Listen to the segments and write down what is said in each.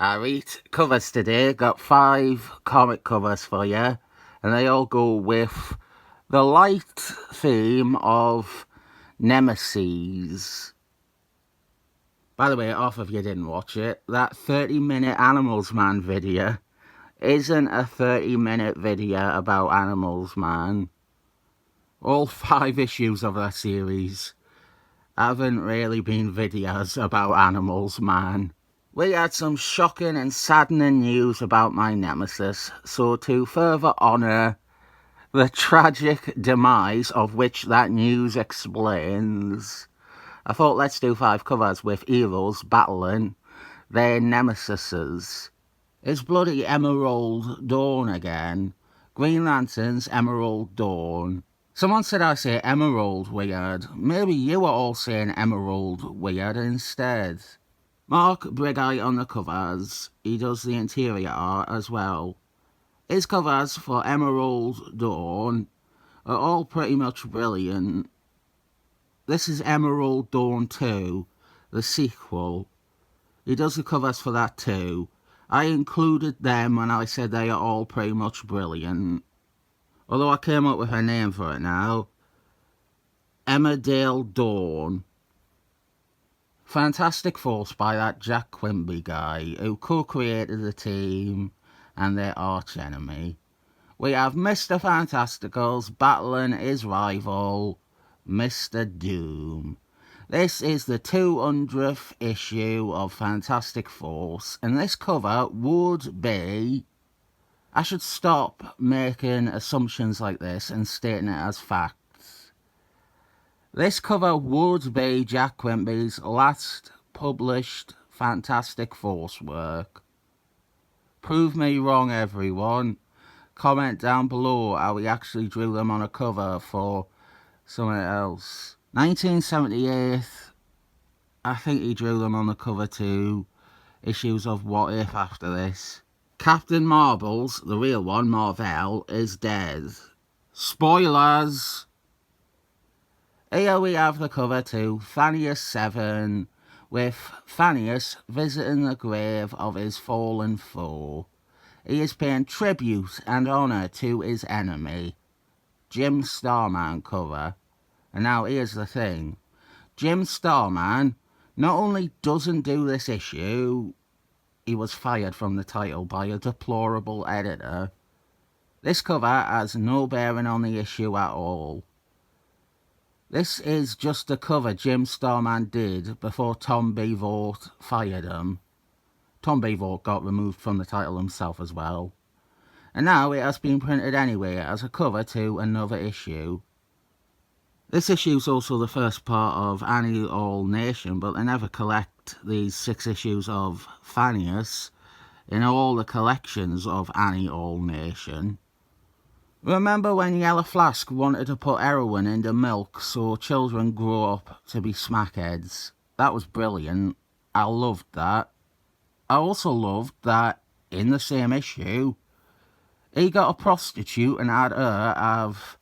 I read covers today, got 5 comic covers for you, and they all go with the light theme of Nemesis. By the way, off if you didn't watch it, that 30-minute Animals Man video isn't a 30-minute video about Animals Man. All 5 issues of that series haven't really been videos about Animals Man. We had some shocking and saddening news about my nemesis, so to further honour the tragic demise of which that news explains, I thought let's do 5 covers with heroes battling their nemesises. It's bloody Emerald Dawn again. Green Lantern's Emerald Dawn. Someone said I say Emerald weird. Maybe you are all saying Emerald weird instead. Mark Brigeye on the covers. He does the interior art as well. His covers for Emerald Dawn are all pretty much brilliant. This is Emerald Dawn 2, the sequel. He does the covers for that too. I included them when I said they are all pretty much brilliant. Although I came up with a name for it now. Emmerdale Dawn. Fantastic Force by that Jack Quimby guy who co-created the team and their arch-enemy. We have Mr. Fantasticals battling his rival, Mr. Doom. This is the 200th issue of Fantastic Force, and this cover would be... I should stop making assumptions like this and stating it as facts. This cover would be Jack Quimby's last published Fantastic Force work. Prove me wrong, everyone. Comment down below how he actually drew them on a cover for something else. 1978, I think he drew them on the cover to issues of What If after this. Captain Marvel's, the real one, Mar-Vell, is dead. Spoilers! Here we have the cover to Thanius 7, with Thanius visiting the grave of his fallen foe. He is paying tribute and honour to his enemy. Jim Starman cover. And now here's the thing. Jim Starman not only doesn't do this issue, he was fired from the title by a deplorable editor. This cover has no bearing on the issue at all. This is just the cover Jim Starman did before Tom Beevort fired him. Tom Beevort got removed from the title himself as well. And now it has been printed anyway as a cover to another issue. This issue is also the first part of Annie All Nation, but they never collect these 6 issues of Thanius in all the collections of Annie All Nation. Remember when Yellow Flask wanted to put heroin into milk so children grow up to be smackheads? That was brilliant. I loved that. I also loved that in the same issue, he got a prostitute and had her have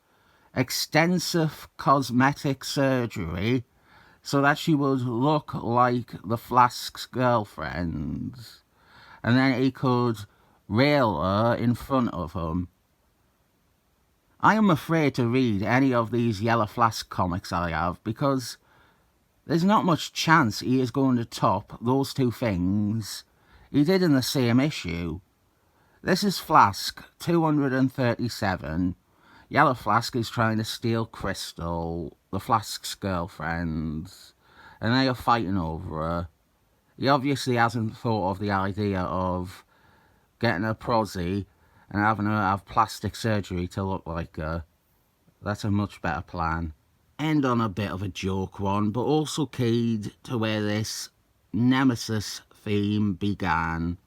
extensive cosmetic surgery so that she would look like the Flask's girlfriend. And then he could rail her in front of him. I am afraid to read any of these Yellow Flask comics I have because there's not much chance he is going to top those 2 things he did in the same issue. This is Flask 237. Yellow Flask is trying to steal Crystal, the Flask's girlfriend, and they are fighting over her. He obviously hasn't thought of the idea of getting a prosy and having her have plastic surgery to look like her. That's a much better plan. End on a bit of a joke one, but also keyed to where this Nemesis theme began.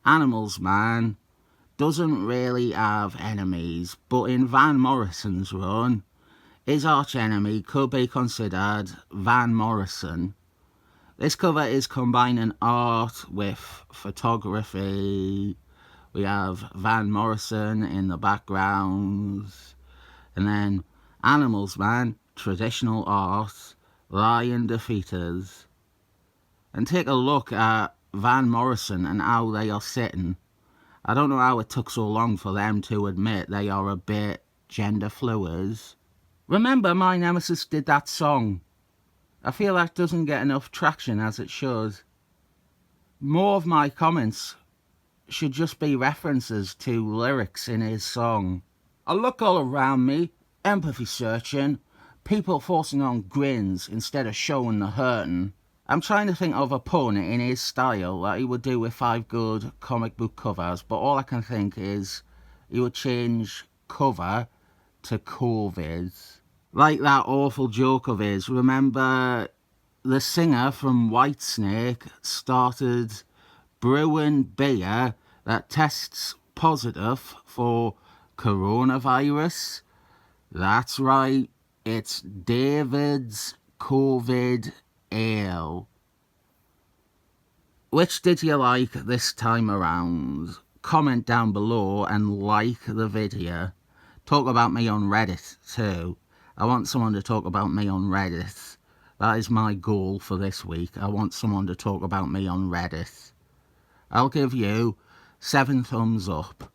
Animals Man doesn't really have enemies, but in Van Morrison's run, his arch-enemy could be considered Van Morrison. This cover is combining art with photography. We have Van Morrison in the background, and then Animals Man, traditional art, Lion Defeaters. And take a look at Van Morrison and how they are sitting. I don't know how it took so long for them to admit they are a bit gender fluid. Remember, My Nemesis did that song. I feel that doesn't get enough traction as it should. More of my comments should just be references to lyrics in his song. I look all around me, empathy searching, people forcing on grins instead of showing the hurting. I'm trying to think of a pun in his style that he would do with 5 good comic book covers, but all I can think is he would change cover to COVID. Like that awful joke of his. Remember, the singer from Whitesnake started brewing beer that tests positive for coronavirus? That's right, it's David's COVID Ale. Which did you like this time around? Comment down below and like the video. Talk about me on Reddit too. I want someone to talk about me on Reddit. That is my goal for this week. I want someone to talk about me on Reddit. I'll give you 7 thumbs up.